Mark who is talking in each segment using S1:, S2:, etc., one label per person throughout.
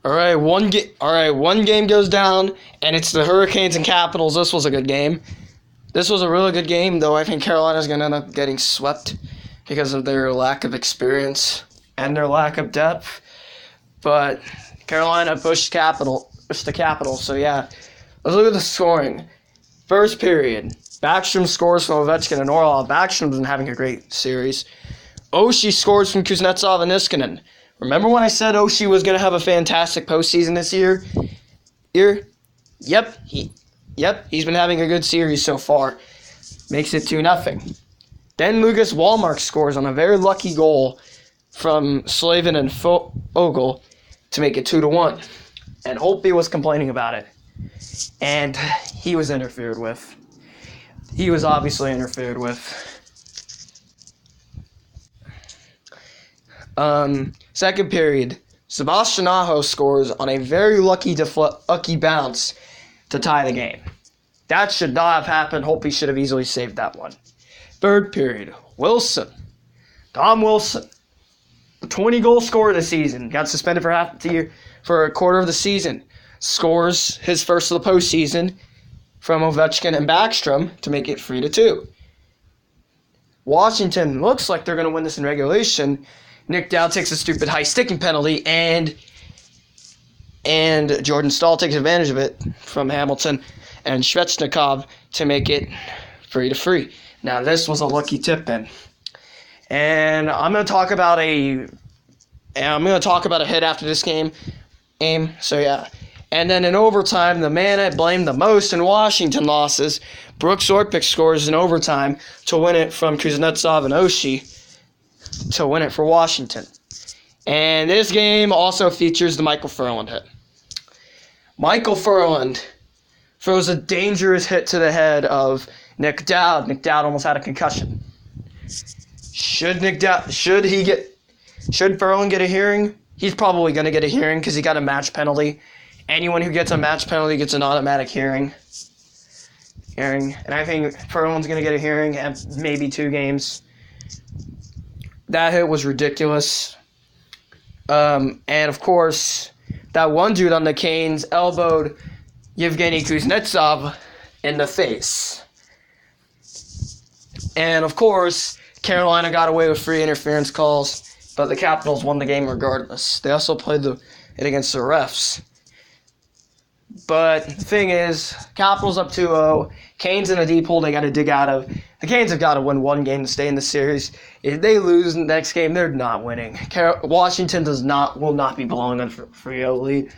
S1: All right, one game goes down, and it's the Hurricanes and Capitals. This was a good game. This was a really good game, though I think Carolina's going to end up getting swept because of their lack of experience and their lack of depth. But Carolina pushed the Capitals. So, yeah, let's look at the scoring. First period, Backstrom scores from Ovechkin and Orlov. Backstrom's been having a great series. Oshie scores from Kuznetsov and Niskanen. Remember when I said Oshie was going to have a fantastic postseason this year? Yep, he's been having a good series so far. Makes it 2-0. Then Lucas Wallmark scores on a very lucky goal from Slavin and Fogle to make it 2-1. And Holtby was complaining about it. And he was interfered with. He was obviously interfered with. Second period, Sebastian Aho scores on a very lucky bounce to tie the game. That should not have happened. Holtby should have easily saved that one. Third period, Tom Wilson, the 20-goal scorer this season, got suspended for half the year, for a quarter of the season, scores his first of the postseason from Ovechkin and Backstrom to make it 3-2. Washington looks like they're going to win this in regulation. Nick Dowd takes a stupid high sticking penalty, and Jordan Staal takes advantage of it from Hamilton and Svechnikov to make it 3-3. Now, this was a lucky tip-in. And I'm going to talk about a hit after this game. So, yeah. And then in overtime, the man I blamed the most in Washington losses, Brooks Orpik scores in overtime to win it from Kuznetsov and Oshie to win it for Washington. And this game also features the Michael Ferland hit. Michael Ferland throws a dangerous hit to the head of Nick Dowd. Nick Dowd almost had a concussion. Should Ferland get a hearing? He's probably going to get a hearing because he got a match penalty. Anyone who gets a match penalty gets an automatic hearing. And I think Ferland's going to get a hearing and maybe 2 games. That hit was ridiculous. And, of course, that one dude on the Canes elbowed Yevgeny Kuznetsov in the face. And, of course, Carolina got away with free interference calls, but the Capitals won the game regardless. They also played it against the refs. But the thing is, Capitals up 2-0. Canes in a deep hole they got to dig out of. The Canes have got to win one game to stay in the series. If they lose the next game, they're not winning. Washington will not be blowing a 3-0 lead.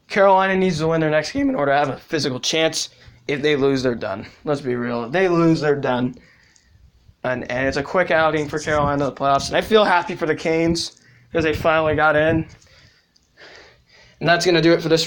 S1: Carolina needs to win their next game in order to have a physical chance. If they lose, they're done. Let's be real. If they lose, they're done. And it's a quick outing for Carolina in the playoffs. And I feel happy for the Canes because they finally got in. And that's going to do it for this